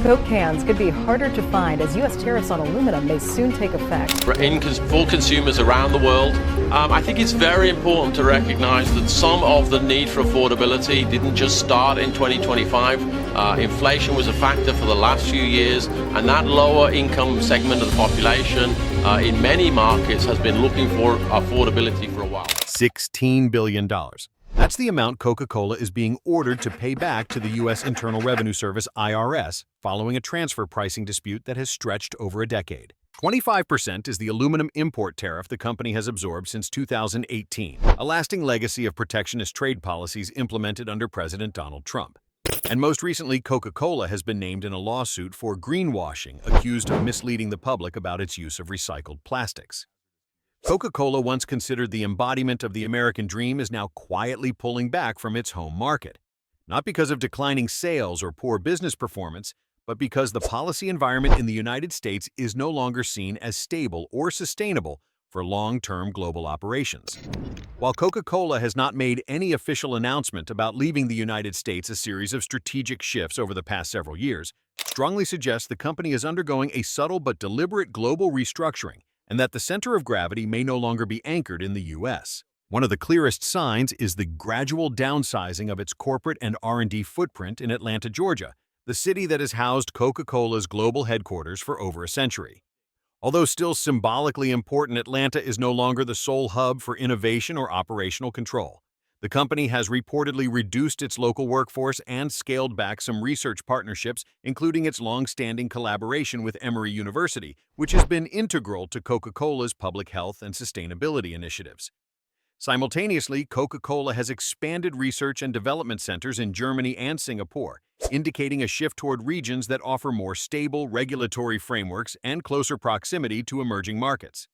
Coke cans could be harder to find as U.S. tariffs on aluminum may soon take effect. For consumers around the world, I think it's very important to recognize that some of the need for affordability didn't just start in 2025. Inflation was a factor for the last few years, and that lower income segment of the population in many markets has been looking for affordability for a while. $16 billion. That's the amount Coca-Cola is being ordered to pay back to the U.S. Internal Revenue Service (IRS) following a transfer pricing dispute that has stretched over a decade. 25% is the aluminum import tariff the company has absorbed since 2018, a lasting legacy of protectionist trade policies implemented under President Donald Trump. And most recently, Coca-Cola has been named in a lawsuit for greenwashing, accused of misleading the public about its use of recycled plastics. Coca-Cola, once considered the embodiment of the American dream, is now quietly pulling back from its home market. Not because of declining sales or poor business performance, but because the policy environment in the United States is no longer seen as stable or sustainable for long-term global operations. While Coca-Cola has not made any official announcement about leaving the United States, a series of strategic shifts over the past several years strongly suggests the company is undergoing a subtle but deliberate global restructuring, and that the center of gravity may no longer be anchored in the U.S. One of the clearest signs is the gradual downsizing of its corporate and R&D footprint in Atlanta, Georgia, the city that has housed Coca-Cola's global headquarters for over a century. Although still symbolically important, Atlanta is no longer the sole hub for innovation or operational control. The company has reportedly reduced its local workforce and scaled back some research partnerships, including its long-standing collaboration with Emory University, which has been integral to Coca-Cola's public health and sustainability initiatives. Simultaneously, Coca-Cola has expanded research and development centers in Germany and Singapore, indicating a shift toward regions that offer more stable regulatory frameworks and closer proximity to emerging markets.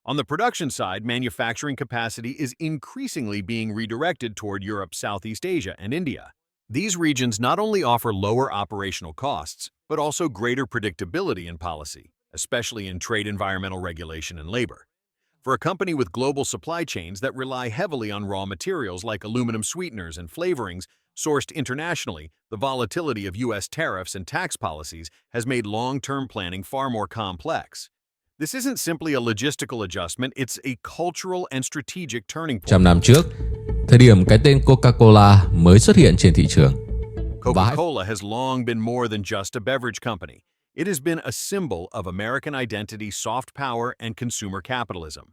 On the production side, manufacturing capacity is increasingly being redirected toward Europe, Southeast Asia, and India. These regions not only offer lower operational costs, but also greater predictability in policy, especially in trade, environmental regulation, and labor. For a company with global supply chains that rely heavily on raw materials like aluminum sweeteners and flavorings sourced internationally, the volatility of U.S. tariffs and tax policies has made long-term planning far more complex. This isn't simply a logistical adjustment, it's a cultural and strategic turning point. 100 năm trước, thời điểm cái tên Coca-Cola mới xuất hiện trên thị trường. Coca-Cola has long been more than just a beverage company. It has been a symbol of American identity, soft power, and consumer capitalism.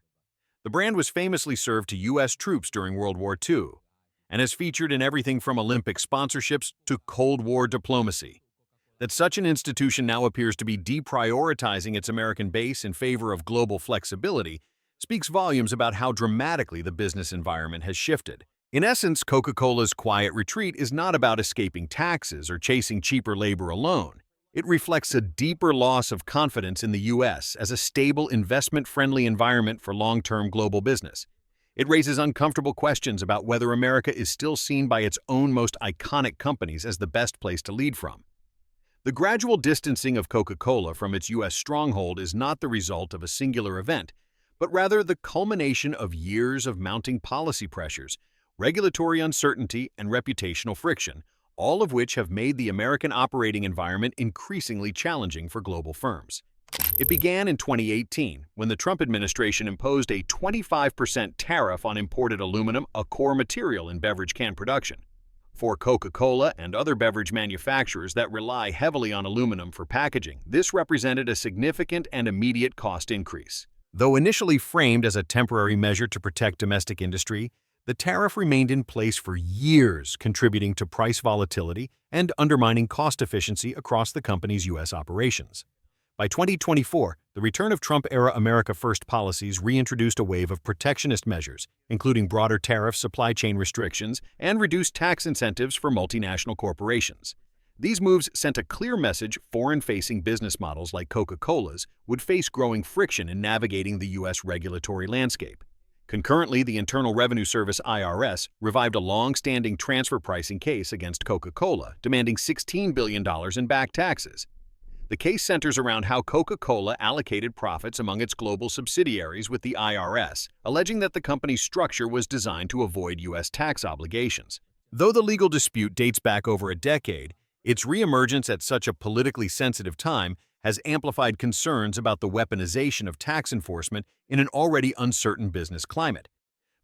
The brand was famously served to U.S. troops during World War II, and has featured in everything from Olympic sponsorships to Cold War diplomacy. That such an institution now appears to be deprioritizing its American base in favor of global flexibility speaks volumes about how dramatically the business environment has shifted. In essence, Coca-Cola's quiet retreat is not about escaping taxes or chasing cheaper labor alone. It reflects a deeper loss of confidence in the U.S. as a stable, investment-friendly environment for long-term global business. It raises uncomfortable questions about whether America is still seen by its own most iconic companies as the best place to lead from. The gradual distancing of Coca-Cola from its U.S. stronghold is not the result of a singular event, but rather the culmination of years of mounting policy pressures, regulatory uncertainty, and reputational friction, all of which have made the American operating environment increasingly challenging for global firms. It began in 2018, when the Trump administration imposed a 25% tariff on imported aluminum, a core material in beverage can production. For Coca-Cola and other beverage manufacturers that rely heavily on aluminum for packaging, this represented a significant and immediate cost increase. Though initially framed as a temporary measure to protect domestic industry, the tariff remained in place for years, contributing to price volatility and undermining cost efficiency across the company's U.S. operations. By 2024, the return of Trump-era America First policies reintroduced a wave of protectionist measures, including broader tariff supply chain restrictions and reduced tax incentives for multinational corporations. These moves sent a clear message foreign-facing business models like Coca-Cola's would face growing friction in navigating the U.S. regulatory landscape. Concurrently, the Internal Revenue Service (IRS) revived a long-standing transfer pricing case against Coca-Cola, demanding $16 billion in back taxes. The case centers around how Coca-Cola allocated profits among its global subsidiaries with the IRS, alleging that the company's structure was designed to avoid U.S. tax obligations. Though the legal dispute dates back over a decade, Its reemergence at such a politically sensitive time has amplified concerns about the weaponization of tax enforcement in an already uncertain business climate.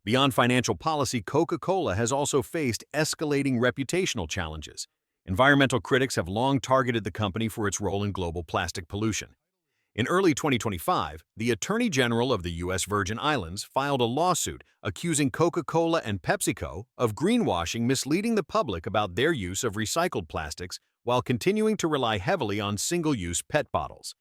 Beyond financial policy, Coca-Cola has also faced escalating reputational challenges. Environmental critics have long targeted the company for its role in global plastic pollution. In early 2025, the Attorney General of the U.S. Virgin Islands filed a lawsuit accusing Coca-Cola and PepsiCo of greenwashing, misleading the public about their use of recycled plastics while continuing to rely heavily on single-use PET bottles.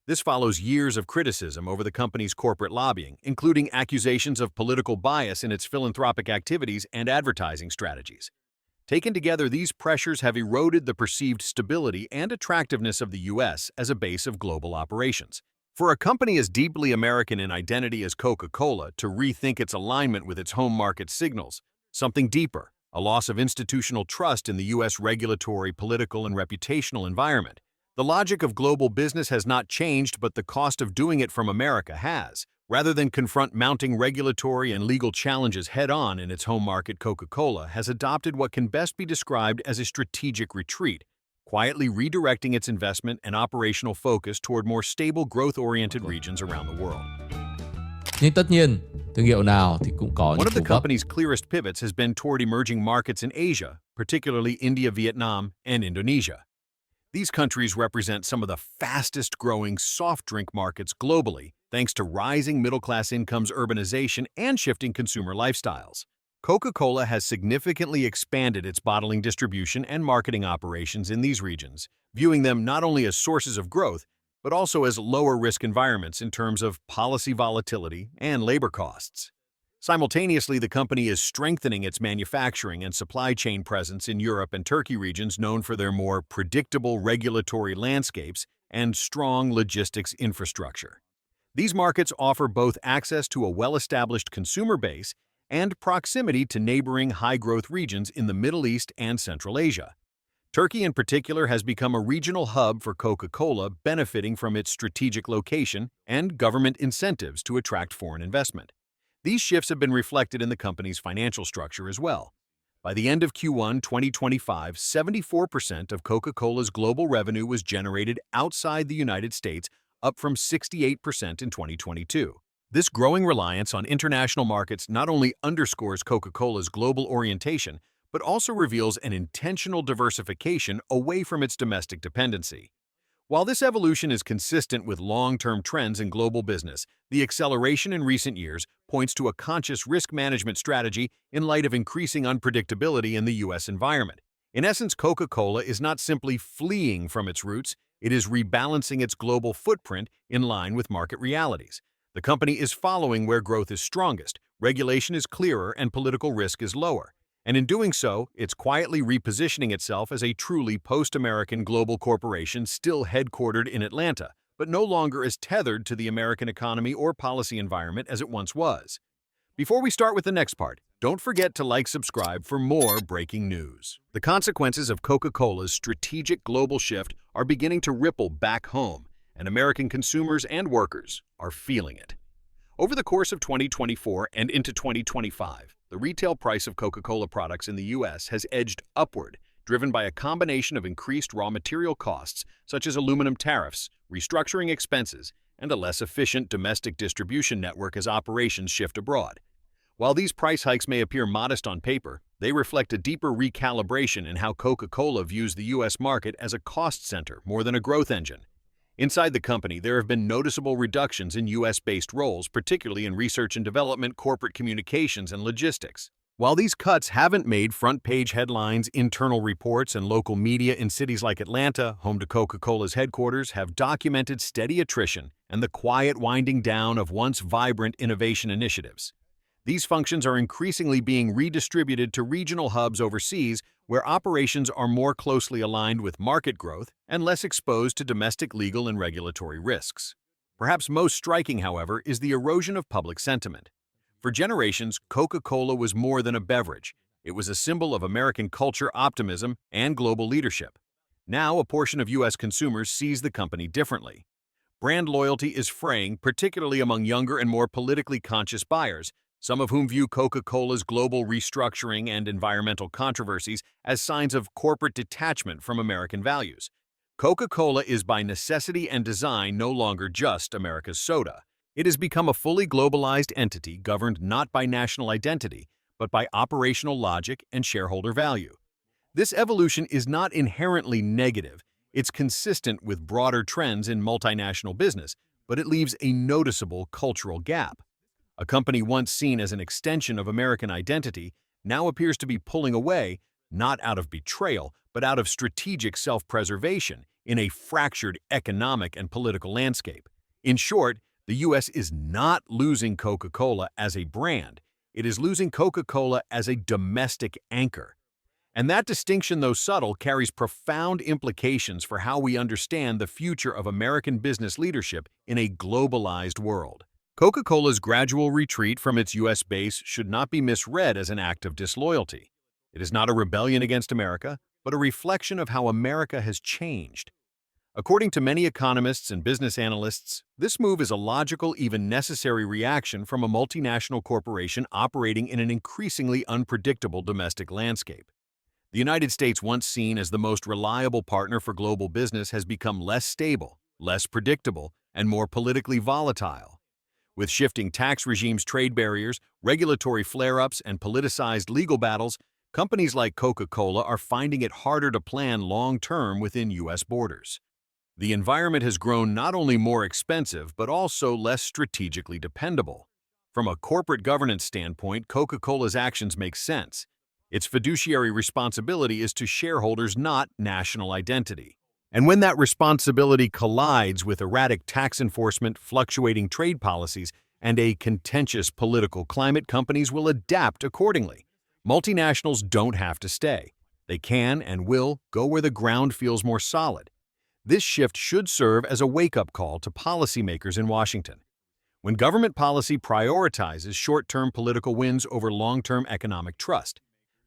This follows years of criticism over the company's corporate lobbying, including accusations of political bias in its philanthropic activities and advertising strategies. Taken together, these pressures have eroded the perceived stability and attractiveness of the U.S. as a base of global operations. For a company as deeply American in identity as Coca-Cola to rethink its alignment with its home market signals something deeper, a loss of institutional trust in the U.S. regulatory, political, and reputational environment. The logic of global business has not changed, but the cost of doing it from America has. Rather than confront mounting regulatory and legal challenges head-on in its home market, Coca-Cola has adopted what can best be described as a strategic retreat, quietly redirecting its investment and operational focus toward more stable, growth-oriented regions around the world. Nhưng tất nhiên, thương hiệu nào thì cũng có One những of the cú vấp. company's clearest pivots has been toward emerging markets in Asia, particularly India, Vietnam, and Indonesia. These countries represent some of the fastest-growing soft drink markets globally, thanks to rising middle-class incomes, urbanization, and shifting consumer lifestyles. Coca-Cola has significantly expanded its bottling distribution and marketing operations in these regions, viewing them not only as sources of growth, but also as lower-risk environments in terms of policy volatility and labor costs. Simultaneously, the company is strengthening its manufacturing and supply chain presence in Europe and Turkey regions known for their more predictable regulatory landscapes and strong logistics infrastructure. These markets offer both access to a well-established consumer base and proximity to neighboring high-growth regions in the Middle East and Central Asia. Turkey in particular has become a regional hub for Coca-Cola, benefiting from its strategic location and government incentives to attract foreign investment. These shifts have been reflected in the company's financial structure as well. By the end of Q1 2025, 74% of Coca-Cola's global revenue was generated outside the United States, up from 68% in 2022. This growing reliance on international markets not only underscores Coca-Cola's global orientation, but also reveals an intentional diversification away from its domestic dependency. While this evolution is consistent with long-term trends in global business, the acceleration in recent years points to a conscious risk management strategy in light of increasing unpredictability in the U.S. environment. In essence, Coca-Cola is not simply fleeing from its roots, it is rebalancing its global footprint in line with market realities. The company is following where growth is strongest, regulation is clearer, and political risk is lower. And in doing so, it's quietly repositioning itself as a truly post-American global corporation still headquartered in Atlanta, but no longer as tethered to the American economy or policy environment as it once was. Before we start with the next part, don't forget to subscribe for more breaking news. The consequences of Coca-Cola's strategic global shift are beginning to ripple back home, and American consumers and workers are feeling it. Over the course of 2024 and into 2025, the retail price of Coca-Cola products in the U.S. has edged upward, driven by a combination of increased raw material costs, such as aluminum tariffs, restructuring expenses, and a less efficient domestic distribution network as operations shift abroad. While these price hikes may appear modest on paper, they reflect a deeper recalibration in how Coca-Cola views the U.S. market as a cost center more than a growth engine. Inside the company, there have been noticeable reductions in U.S.-based roles, particularly in research and development, corporate communications, and logistics. While these cuts haven't made front-page headlines, internal reports and local media in cities like Atlanta, home to Coca-Cola's headquarters, have documented steady attrition and the quiet winding down of once vibrant innovation initiatives. These functions are increasingly being redistributed to regional hubs overseas where operations are more closely aligned with market growth and less exposed to domestic legal and regulatory risks. Perhaps most striking, however, is the erosion of public sentiment. For generations, Coca-Cola was more than a beverage. It was a symbol of American culture, optimism, and global leadership. Now, a portion of U.S. consumers sees the company differently. Brand loyalty is fraying, particularly among younger and more politically conscious buyers, some of whom view Coca-Cola's global restructuring and environmental controversies as signs of corporate detachment from American values. Coca-Cola is by necessity and design no longer just America's soda. It has become a fully globalized entity governed not by national identity, but by operational logic and shareholder value. This evolution is not inherently negative. It's consistent with broader trends in multinational business, but it leaves a noticeable cultural gap. A company once seen as an extension of American identity now appears to be pulling away, not out of betrayal, but out of strategic self-preservation in a fractured economic and political landscape. In short, the U.S. is not losing Coca-Cola as a brand. It is losing Coca-Cola as a domestic anchor. And that distinction, though subtle, carries profound implications for how we understand the future of American business leadership in a globalized world. Coca-Cola's gradual retreat from its U.S. base should not be misread as an act of disloyalty. It is not a rebellion against America, but a reflection of how America has changed. According to many economists and business analysts, this move is a logical, even necessary reaction from a multinational corporation operating in an increasingly unpredictable domestic landscape. The United States, once seen as the most reliable partner for global business, has become less stable, less predictable, and more politically volatile. With shifting tax regimes, trade barriers, regulatory flare-ups, and politicized legal battles, companies like Coca-Cola are finding it harder to plan long-term within U.S. borders. The environment has grown not only more expensive, but also less strategically dependable. From a corporate governance standpoint, Coca-Cola's actions make sense. Its fiduciary responsibility is to shareholders, not national identity. And when that responsibility collides with erratic tax enforcement, fluctuating trade policies, and a contentious political climate, companies will adapt accordingly. Multinationals don't have to stay. They can and will go where the ground feels more solid. This shift should serve as a wake-up call to policymakers in Washington. When government policy prioritizes short-term political wins over long-term economic trust,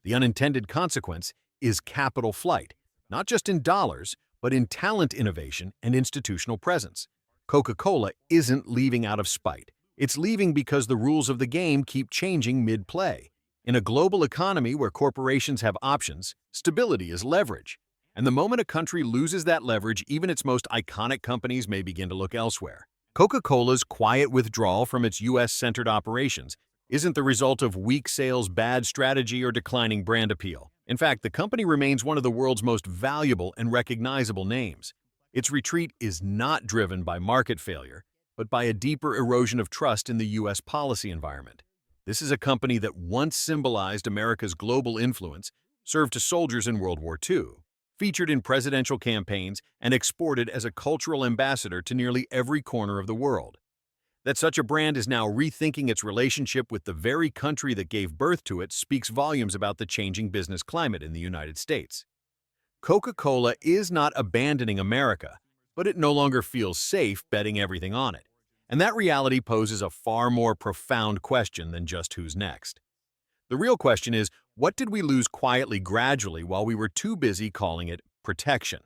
the unintended consequence is capital flight, not just in dollars, but in talent innovation and institutional presence. Coca-Cola isn't leaving out of spite. It's leaving because the rules of the game keep changing mid-play. In a global economy where corporations have options, stability is leverage. And the moment a country loses that leverage, even its most iconic companies may begin to look elsewhere. Coca-Cola's quiet withdrawal from its U.S.-centered operations isn't the result of weak sales, bad strategy, or declining brand appeal. In fact, the company remains one of the world's most valuable and recognizable names. Its retreat is not driven by market failure, but by a deeper erosion of trust in the U.S. policy environment. This is a company that once symbolized America's global influence, served to soldiers in World War II, featured in presidential campaigns, and exported as a cultural ambassador to nearly every corner of the world. That such a brand is now rethinking its relationship with the very country that gave birth to it speaks volumes about the changing business climate in the United States. Coca-Cola is not abandoning America, but it no longer feels safe betting everything on it. And that reality poses a far more profound question than just who's next. The real question is, what did we lose quietly, gradually, while we were too busy calling it protection?